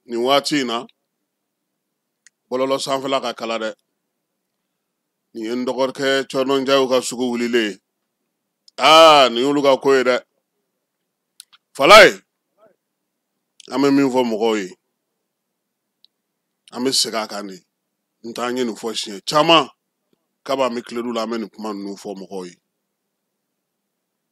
nin waati in na bɔlɔlɔ sanfɛla ka kala dɛ. Nin ye n dɔgɔkɛ Cɔrɔnɔnjayiw ka sugu wulilen ye. Nin y'olu ka ko ye dɛ. Falaye an bɛ min fɔ mɔgɔw ye an bɛ segin a kan de. N t'an ye nin fɔ siɲɛ caman kaba an bɛ tilen la an bɛ nin kuma ninnu fɔ mɔgɔw ye.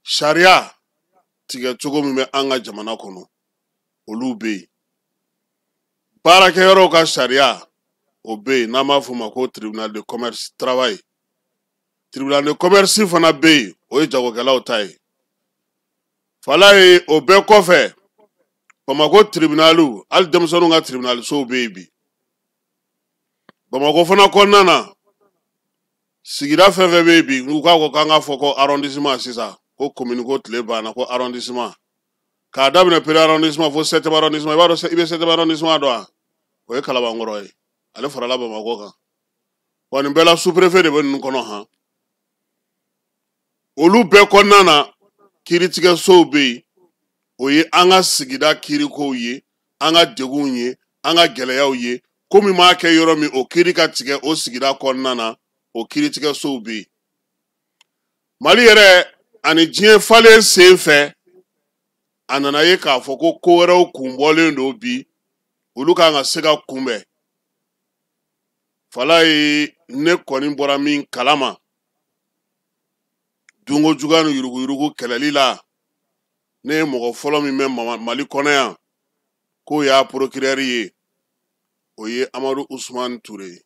Sariya tigɛ cogo min bɛ an ka jamana kɔnɔ olu bɛ yen. Baarakɛyɔrɔw ka sariya o bɛ yen n'an b'a fɔ o ma ko tribunal de commerce travail. Tribunal de commerce fana bɛ yen o ye jagokɛlaw ta ye. Falaye o bɛɛ kɔfɛ Bamako tribunalu hali denmisɛnninw ka tribunal sow bɛ yen bi. Bamako fana kɔnɔna na sigida fɛn fɛn bɛ yen bi n'u k'a ko k'an ka fɔ ko arrondissement sisan ko commune ko tile banna ko arrondissement k'a daminɛ premier arrondissement fo 7e arrondissement i b'a dɔn i bɛ 7e arrondissement dɔn wa? O ye Kalabankɔrɔ ye ale farala Bamako kan. Wa nin bɛɛ la sous-préfet de bɛ ninnu kɔnɔ han. Olu bɛɛ kɔnɔna na kiiritigɛsow bɛ yen o ye an ka sigida kiirikow ye an ka degunw ye an ka gɛlɛyaw ye ko min m'a kɛ yɔrɔ min o kiiri ka tigɛ o sigida kɔnɔna na o kiiritigɛsow bɛ yen. Mali yɛrɛ ani diɲɛ falen sen fɛ a nana ye k'a fɔ ko wɛrɛw kun bɔlen don bi olu kan ka se ka kunbɛn. Falaye ne kɔni bɔra min kalama dunko juguya ni yuruguyurugu kɛlɛli la ne ye mɔgɔ fɔlɔ min bɛ Mali kɔnɔ yan k'o y'a procureur ye o ye Amadu Usumani Ture ye.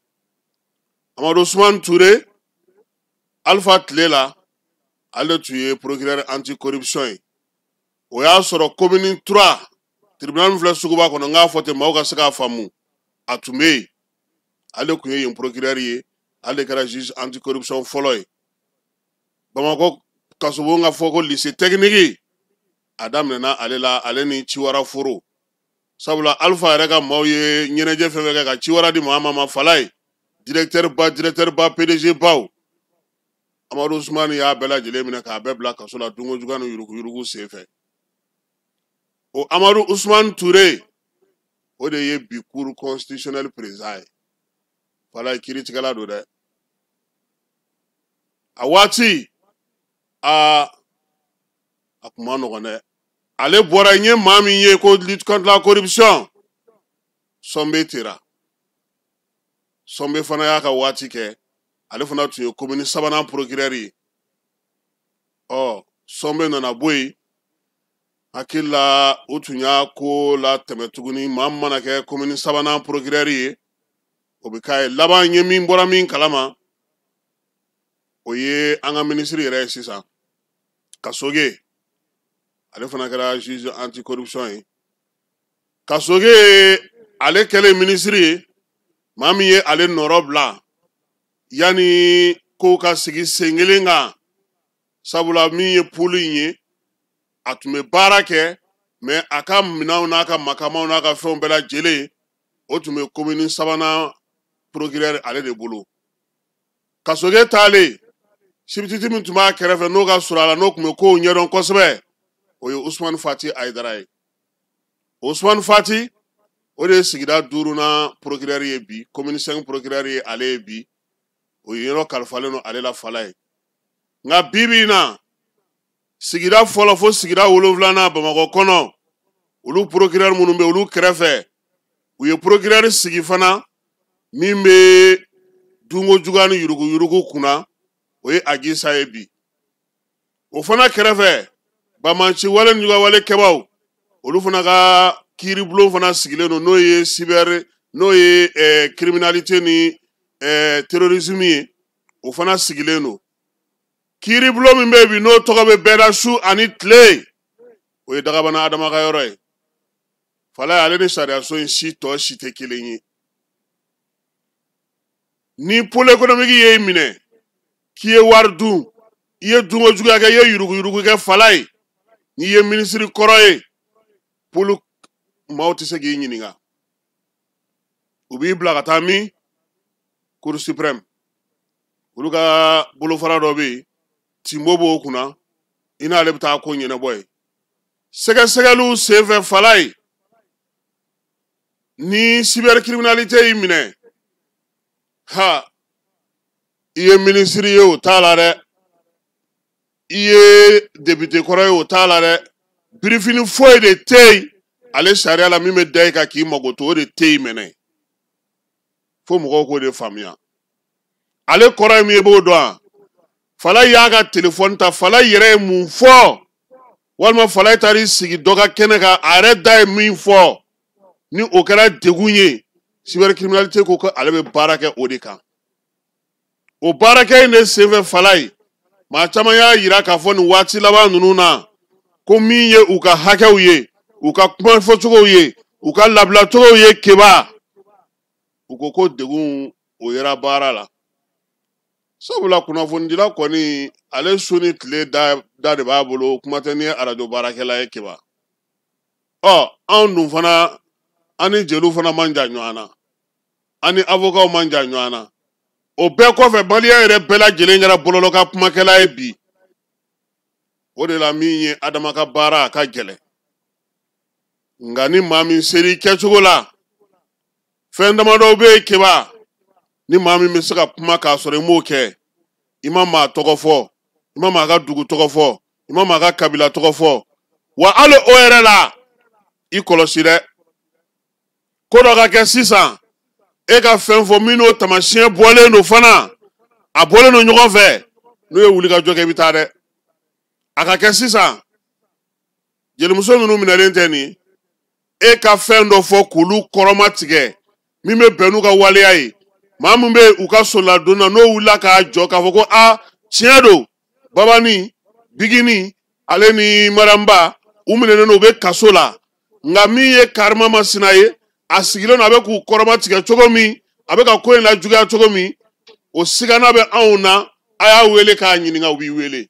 Amadu Usumani Ture Alpha tile la ale tun ye procureur anti corruption ye. O y'a sɔrɔ commune 3 tribunal min filɛ suguba kɔnɔ n k'a fɔ ten maaw ka se k'a faamu a tun bɛ yen. Ale tun ye yen procureur ye ale kɛra juge anti corruption fɔlɔ ye. Bamako kasobon ka fɔ ko lycée technique a daminɛna ale la ale ni Ciwara Foro. Sabula Alpha yɛrɛ ka maaw ye ɲɛnajɛ fɛn fɛn kɛ ka Ciwara di maa ma Falaye directeur ba PDG baw Amadu Usumani y'a bɛɛ lajɛlen minɛ k'a bɛɛ bila kaso la dunko juguya ni yuruguyurugu sen fɛ. O Amadu Usumani Ture o de ye bi cour constitutionnel président ye. Falaye kiiritigɛla don dɛ. A waati a kun ma nɔgɔn dɛ. Ale bɔra n ye maa min ye ko lutte contre la corruption Sɔnbe Tera. Sɔnbe fana y'a ka waati kɛ ale fana tun ye commune 3nan procureur ye. Sɔnbe nana bɔ yen hakili la o tun y'a ko la tɛmɛ tuguni maa min mana kɛ commune 3nan procureur ye o bɛ k'a ye. Laban ye min bɔra min kalama o ye an ka ministre yɛrɛ ye sisan Kasoge ale fana kɛra juge anti corruption ye. Kasoge ale kɛlen ministre ye maa min ye ale nɔrɔ bila yanni ko ka sigi sen kelen kan sabula min ye pôle in ye a tun bɛ baara kɛ mais a ka minɛnw n'a ka makamaw n'a ka fɛnw bɛɛ lajɛlen o tun bɛ commune 3nan procureur ale de bolo. Kasoge taalen sibititi min tun b'a kɛrɛfɛ n'o ka surun a la n'o tun bɛ kow ɲɛdɔn kosɛbɛ o ye Usumani Fati Ayidara ye. Usumani Fati o de ye sigida 5nan procureur ye bi commune 5 procureur ye ale ye bi o ye yɔrɔ kalifalen don ale la Falaye. Nka bi bi in na sigida fɔlɔ fo sigida 7nan Bamakɔ kɔnɔ olu procureur minnu bɛ olu kɛrɛfɛ u ye procureur sigi fana min bɛ dunko juguya ni yuruguyurugu kunna o ye Agisa ye bi. O fana kɛrɛfɛ Bamanci wale ni wale kɛbaw olu fana ka kiiribulon fana sigilen don n'o ye n'o ye criminalité ni terrorisme ye o fana sigilen don. Kiiribulon min bɛ bi n'o tɔgɔ bɛ bɛɛ la su ani tile o ye Dagabana Adama ka yɔrɔ ye. Falaye ale ni sariyaso in si tɔ si tɛ kelen ye. Ni pôle économique ye minɛ k'i ye wari dun i ye dunko juguya kɛ i ye yuruguyurugu kɛ Falaye n'i ye ministre kɔrɔ ye pôle maaw tɛ se k'i ɲininka u b'i bila ka taa min cour suprême olu ka bolofara dɔ bɛ yen Timbo b'o kunna i n'ale bɛ taa ko ɲɛnabɔ ye. Sɛgɛsɛgɛliw senfɛ Falaye ni cybercriminalité y'i minɛ ha i ye ministre ye o t'a la dɛ i ye député kɔrɔ ye o t'a la dɛ birifini foyi de tɛ yen ale sariya la min bɛ da i kan k'i mago to o de tɛ yen mɛnɛ fo mɔgɔw k'o de faamuya ale kɔrɔ ye min ye i b'o dɔn wa Falaye y'a ka téléphone ta Falaye yɛrɛ ye mun fɔ walima Falaye taar'i sigi dɔ ka kɛnɛ kan a yɛrɛ da ye min fɔ ni o kɛra degun ye cybercriminalité ko ko ale bɛ baara kɛ o de kan o baarakɛ in de senfɛ Falaye maa caman y'a yira k'a fɔ nin waati laban ninnu na ko min ye u ka hakɛw ye u ka kuma fɔcogow ye u ka labilacogow ye keba u ko degun o yera baara la sabula kunnafonidila kɔni ale su ni tile da de b'a bolo kuma tɛ ni arajo baarakɛla ye keba anw dun fana an ni jeliw fana man jan ɲɔgɔn na an ni avocaw man jan ɲɔgɔn na o bɛɛ kɔfɛ maliyɛn yɛrɛ bɛɛ lajɛlen kɛra bɔlɔlɔka kumakɛla ye bi o de la min ye adama ka baara a ka gɛlɛn nka ni maa min seri kɛcogo la fɛn damadɔw bɛ yen keba ni maa min bɛ se ka kuma k'a sɔrɔ i m'o kɛ i ma maa tɔgɔ fɔ i ma maa ka dugu tɔgɔ fɔ i ma maa ka kabila tɔgɔ fɔ wa hali o yɛrɛ la i kɔlɔsi dɛ ko dɔ ka kɛ sisan e ka fɛn fɔ min n'o taamasiyɛn bɔlen don fana a bɔlen don ɲɔgɔn fɛ n'o ye wulikajɔ kɛ i bɛ taa dɛ a ka kɛ sisan jelimuso ninnu minɛlen tɛ nin e ka fɛn dɔ fɔ k'olu kɔrɔma tigɛ min bɛ bɛn n'u ka waleya ye maa min bɛ u ka soladon na n'o wulila k'a jɔ k'a fɔ ko tiɲɛ don babani bigini ale ni maramba u minɛnen don u bɛ kaso la nka min ye karima masina ye a sigilen don a bɛ k'u kɔrɔma tigɛ cogo min a bɛ ka ko in lajuguya cogo min o sigana bɛ anw na a y'a wele k'a ɲininka u b'i wele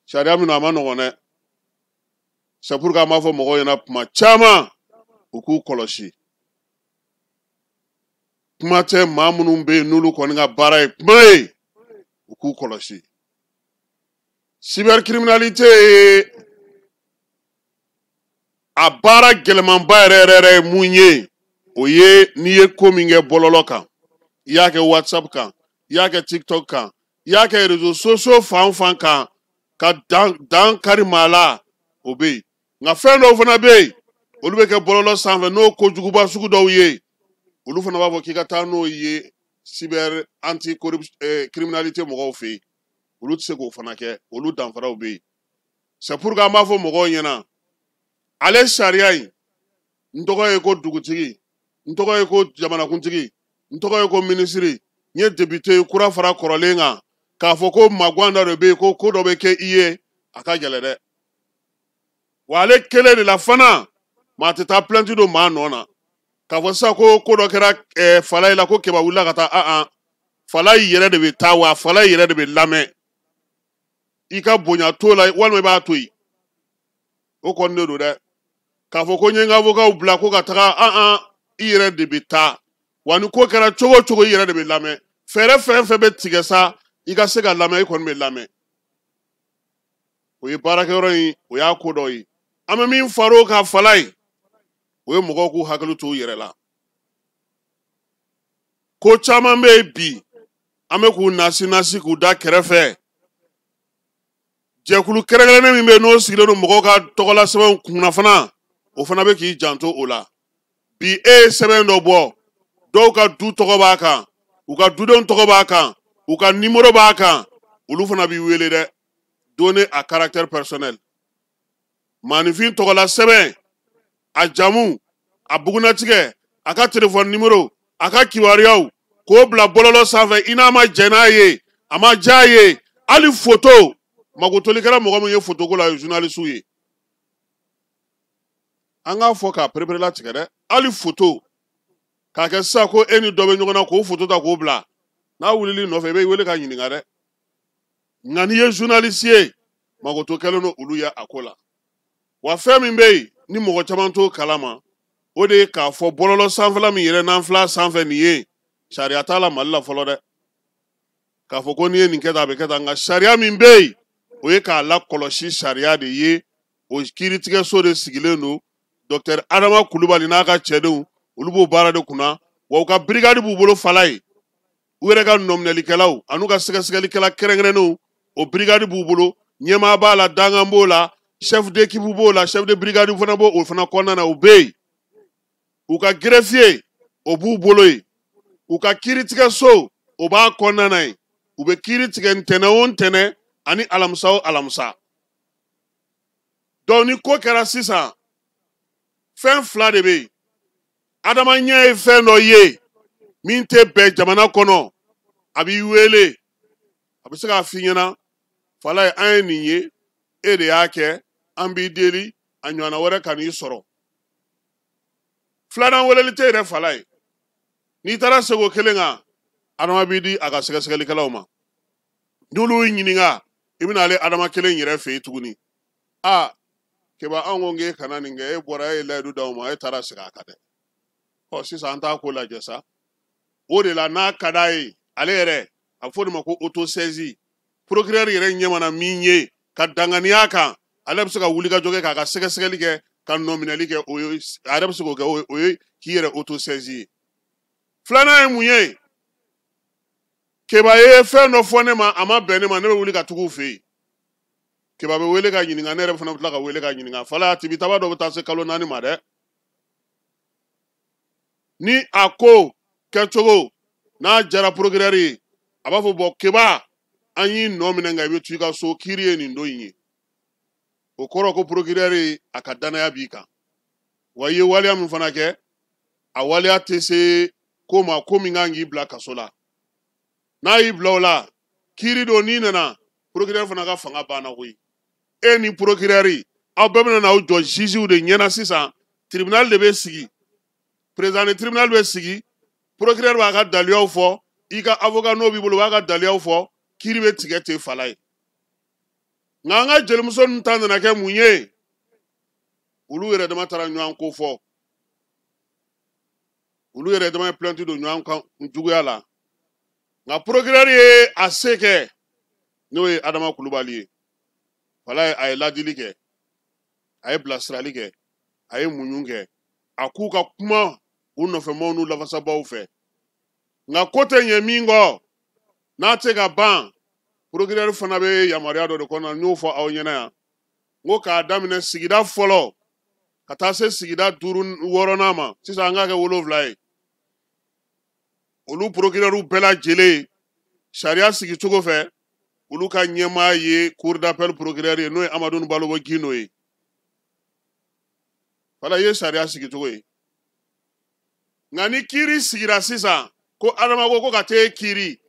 sariya min a ma nɔgɔn dɛ c'est pour que an b'a fɔ mɔgɔw ɲɛna kuma caman u k'u kɔlɔsi kuma tɛ maa minnu bɛ yen n'olu kɔni ka baara ye kuma ye u k'u kɔlɔsi cybercriminalité ye a baara gɛlɛmanba yɛrɛ ye mun ye o ye n'i ye ko min kɛ bɔlɔlɔ kan i y'a kɛ WhatsApp kan i y'a kɛ TikTok kan i y'a kɛ réseaux sociaux fan o fan kan ka dan kari maa la o bɛ yen nka fɛn dɔw fana bɛ yen olu bɛ kɛ bɔlɔlɔ sanfɛ n'o kojuguba sugu dɔw ye olu fana b'a fɔ k'i ka taa n'o ye cyber anti criminalité mɔgɔw fɛ yen olu tɛ se k'o fana kɛ olu danfaraw bɛ yen c'est pour que an b'a fɔ mɔgɔw ɲɛna ale sariya in n tɔgɔ ye ko dugutigi n tɔgɔ ye ko jamanakuntigi n tɔgɔ ye ko minisiri n ye député kura fara kɔrɔlen kan k'a fɔ ko magan dɔ de bɛ yen ko dɔ bɛ kɛ i ye a ka gɛlɛn dɛ wa ale kelen de la fana maa tɛ taa plainte don maa nɔ na k'a fɔ sisan ko dɔ kɛra Falaye la ko kɛba wulila ka taa Falaye yɛrɛ de bɛ taa wa Falaye yɛrɛ de bɛ lamɛn i ka bonya t'o la walima i b'a to yen o kɔni de don dɛ k'a fɔ ko n ye n ka avocat bila ko ka taga i yɛrɛ de bɛ taa wa ni ko kɛra cogo o cogo i yɛrɛ de bɛ lamɛn fɛɛrɛ fɛn fɛn bɛ tigɛ sa i ka se ka lamɛn i kɔni bɛ lamɛn o ye baarakɛyɔrɔ in o y'a ko dɔ ye an bɛ min far'o kan Falaye o ye mɔgɔw k'u hakili to u yɛrɛ la ko caman bɛ yen bi an bɛ k'u nasi k'u da kɛrɛfɛ jɛkulu kɛrɛnkɛrɛnnen min bɛ yen n'o sigilen don mɔgɔw ka tɔgɔla sɛbɛnw kunna fana o fana bɛ k'i janto o la bi e ye sɛbɛn dɔ bɔ dɔw ka du tɔgɔ b'a kan u ka dudenw tɔgɔ b'a kan u ka numéro b'a kan olu fana b'i wele dɛ donner à caractère personnel maanifin tɔgɔla sɛbɛn a jamu a bugunatigɛ a ka téléphone numéro a ka kibaruyaw k'o bila bɔlɔlɔ sanfɛ i n'a ma jɛn n'a ye a ma diya a ye hali photo magotoli kɛra mɔgɔ min ye photo ko la o ye journaliste ye an k'a fɔ k'a pereperela tigɛ dɛ hali photo k'a kɛ sisan ko e ni dɔ bɛ ɲɔgɔn na k'o photo ta k'o bila n'a wulili nɔfɛ i bɛ wele ka ɲininka dɛ nka n'i ye journaliste ye magoto kɛlen don olu ye a ko la wa fɛn min bɛ yen ni mɔgɔ caman t'o kalama o de ye k'a fɔ bɔlɔlɔ sanfɛla min yɛrɛ n'an filɛ sanfɛ nin ye sariya t'a la Mali la fɔlɔ dɛ k'a fɔ ko n'i ye nin kɛ tan a bɛ kɛ tan nka sariya min bɛ yen o ye k'a lakɔlɔsi sariya de ye o kiiritigɛso de sigilen don Dr Adama Kulubali n'a ka cɛdenw olu b'o baara de kunna wa u ka brigade b'u bolo Fala ye u yɛrɛ ka nɔminalikɛlaw an'u ka sɛgɛsɛgɛlikɛla kɛrɛnkɛrɛnnenw o brigade b'u bolo ɲɛmaa b'a la dangan b'o la chef d'équipe b'o la chef de brigade fana b'o fana kɔnɔna na u bɛ yen u ka greffier o b'u bolo yen u ka kiiritigɛso o b'a kɔnɔna na yen u bɛ kiiri tigɛ ntɛnɛn o ntɛnɛn ani alamisa o alamisa donc ni ko kɛra sisan fɛn fila de bɛ yen Adama ɲɛ ye fɛn dɔ ye min tɛ bɛn jamana kɔnɔ a b'i wele a bɛ se k'a f'i ɲɛna Fala ye an ye nin ye e de y'a kɛ an b'i deli a ɲɔgɔnna wɛrɛ ka n'i sɔrɔ filanan weleli tɛ yɛrɛ Fala ye n'i taara sego kelen kan Adama b'i di a ka sɛgɛsɛgɛlikɛlaw ma n'olu y'i ɲininka i bɛna ale Adama kelen yɛrɛ fɛ yen tuguni keba anw ko k'e kana nin kɛ e bɔra e ye layidu d'aw ma e taara sigi a kan dɛ sisan an t'a ko lajɛ sa o de la n'a ka d'a ye ale yɛrɛ a bɛ fɔ o de ma ko autosaisie procureur yɛrɛ ɲɛ mana min ye ka danganiya kan ale bɛ se ka wuli ka jɔ kɛ k'a ka sɛgɛsɛgɛli kɛ ka nɔminali kɛ o ye a yɛrɛ bɛ se k'o kɛ o ye k'i yɛrɛ autosaisie ye filanan ye mun ye keba ye fɛn dɔ fɔ ne ma a ma bɛn ne ma ne bɛ wuli ka tugu u fɛ yen keba bɛ wele ka ɲininka ne yɛrɛ fana bɛ tila ka wele ka ɲininka Fala y'a tibitaba dɔ bɛ taa se kalo 4 ma dɛ ni a ko kɛcogo n'a jara procureur ye a b'a fɔ bɔn keba an y'i nɔ minɛ nka i bɛ to i ka so kiiri ye nin don in ye o kɔrɔ ko procureur ye a ka danaya b'i kan wa i ye waleya min fana kɛ a waleya tɛ se ko ma ko min kan k'i bila kaso la n'a y'i bila o la kiiri don n'i nana procureur fana ka fanga banna koyi e ni procureur aw bɛɛ bɛna n'aw jɔ jugew de ɲɛna sisan tribunal de bɛ sigi président de tribunal bɛ sigi procureur b'a ka daliyaw fɔ i ka avocat n'o b'i bolo o b'a ka daliyaw fɔ kiiri bɛ tigɛ ten Fala ye nka an ka jelimuso ninnu ta nana kɛ mun ye olu yɛrɛ dama taara ɲɔgɔn ko fɔ olu yɛrɛ dama ye plainte don ɲɔgɔn kan juguya la nka procureur ye a se kɛ n'o ye Adama Kulubali ye Fala ye a ye ladili kɛ a ye bilasirali kɛ a ye muɲu kɛ a k'u ka kuma u nɔfɛmaw n'u lafasabaw fɛ nka ko tɛ ɲɛ min kɔ n'a tɛ ka ban procureur fana bɛ yamaruya dɔ de kɔnɔ n y'o fɔ aw ɲɛna yan n ko k'a daminɛ sigida fɔlɔ ka taa se sigida 6nan ma sisan an k'a kɛ 7 ye olu procureur bɛɛ lajɛlen sariya sigi cogo fɛ olu ka ɲɛmaa ye cour d'appel procureur ye n'o ye Amadu Balogo Gindo ye Fala ye sariya sigi cogo ye nka ni kiiri sigira sisan ko Adama ko ka taa kiiri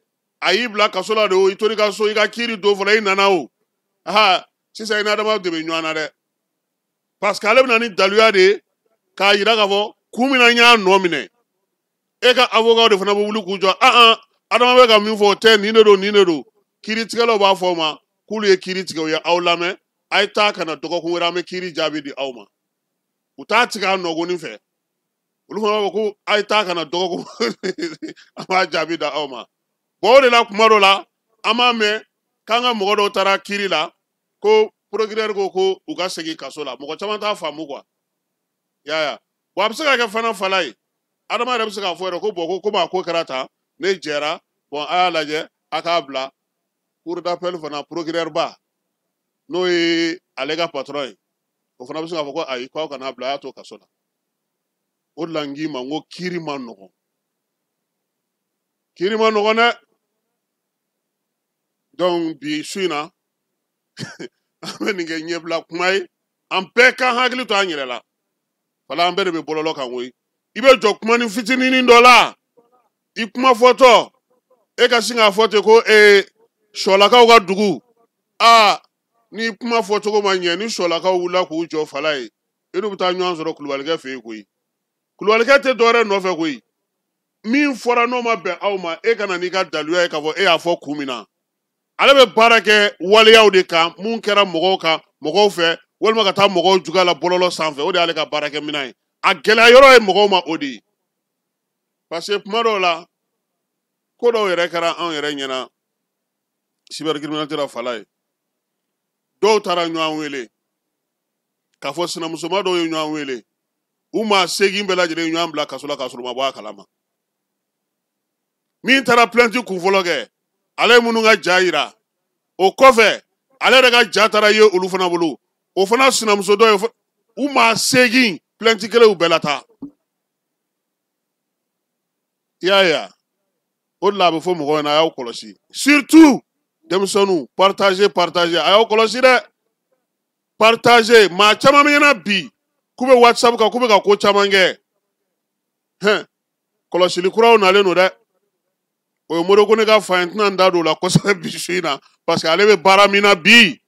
a y'i bila kaso la de o i tori ka so i ka kiiri don fɔlɔ i nana o sisan i ni Adama de bɛ ɲɔgɔn na dɛ parce que ale bɛ na ni daluya de ye k'a jira k'a fɔ kun min na n y'a nɔ minɛ e ka avocat de fana bɛ wuli k'u jɔ Adama bɛ ka min fɔ o tɛ nin de don nin de don kiiritigɛlaw b'a fɔ o ma k'olu ye kiiri tigɛ u ye aw lamɛn a ye taa ka na dɔgɔkun wɛrɛ an bɛ kiiri jaabi di aw ma u t'a tigɛ a nɔgɔnin fɛ olu fana b'a fɔ ko a ye taa ka na dɔgɔkun an b'a jaabi da aw ma o de la kuma dɔ la an b'a mɛn k'an ka mɔgɔ dɔw taara kiiri la ko procureur ko u ka segin kaso la mɔgɔ caman t'a faamu quoi yaya a bɛ se ka kɛ fana Fala ye Adama yɛrɛ bɛ se k'a fɔ yɛrɛ ko ko komi a ko kɛra tan ne jɛra a y'a lajɛ a k'a bila cour d'appel fana procureur ba n'o ye ale ka patron ye o fana bɛ se k'a fɔ ko ayi k'aw kana bila a y'a to kaso la o de la n k'i ma n ko kiiri ma nɔgɔn kiiri ma nɔgɔn dɛ donc bi su in na an bɛ nin kɛ ɲɛbila kuma ye an bɛɛ k'an hakili to an yɛrɛ la Fala an bɛɛ de bɛ bɔlɔlɔ kan koyi i bɛ jɔ kuma ni fitininin dɔ la i kuma fɔtɔ e ka sin k'a fɔ ten ko sɔlakaw ka dugu ni kuma fɔcogo ma ɲɛ ni sɔlakaw wulila k'u jɔ Fala ye e n'u bɛ taa ɲɔgɔn sɔrɔ Kulubalikɛ fɛ yen koyi Kulubalikɛ tɛ dɔwɛrɛ nɔfɛ koyi min fɔra n'o ma bɛn aw ma e ka na n'i ka daluya ye k'a fɔ e y'a fɔ kun min na ale bɛ baara kɛ waleyaw de kan mun kɛra mɔgɔw fɛ walima ka taa mɔgɔw juguya la bɔlɔlɔ sanfɛ o de y'ale ka baarakɛ minɛn ye a gɛlɛya yɔrɔ ye mɔgɔw ma o de ye parce que kuma dɔw la ko dɔw yɛrɛ kɛra anw yɛrɛ ɲɛna cybercriminalité la Fala ye dɔw taara ɲɔgɔn wele k'a fɔ sinamusoma dɔw ye ɲɔgɔn wele u maa 8 bɛɛ lajɛlen ɲɔgɔn bila kaso la k'a sɔrɔ u ma bɔ a kalama min taara plainte kun fɔlɔ kɛ ale ye minnu ka ja yira o kɔfɛ ale yɛrɛ ka ja taara ye olu fana bolo o fana sinamuso dɔ ye u maa 8 plainte kelen u bɛɛ la taa i y'a ye o de la a bɛ fɔ mɔgɔw ɲɛna a y'aw kɔlɔsi surtout denmisɛnninw partager a y'aw kɔlɔsi dɛ partager maa caman bɛ ɲɛna bi k'u bɛ whatsapp kan k'u bɛ ka ko caman kɛ kɔlɔsili kuraw nalen don dɛ o ye Modibo Kone ka fa ye n tɛna n da don o la kosɛbɛ bi su in na parce que ale bɛ baara min na bi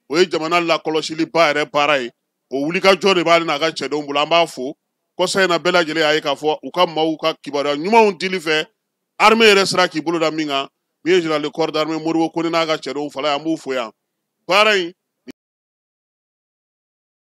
o ye jamana lakɔlɔsiliba yɛrɛ baara ye o wulikajɔ de b'ale n'a ka cɛdenw bolo an b'a fo kɔsa in na bɛɛ lajɛlen y'a ye k'a fɔ u ka maaw ka kibaruya ɲumanw dili fɛ armée yɛrɛ sera k'i bolo da min kan min ye général de corps d'armée Modibo Kone n'a ka cɛdenw fala ye an b'u fo yan baara in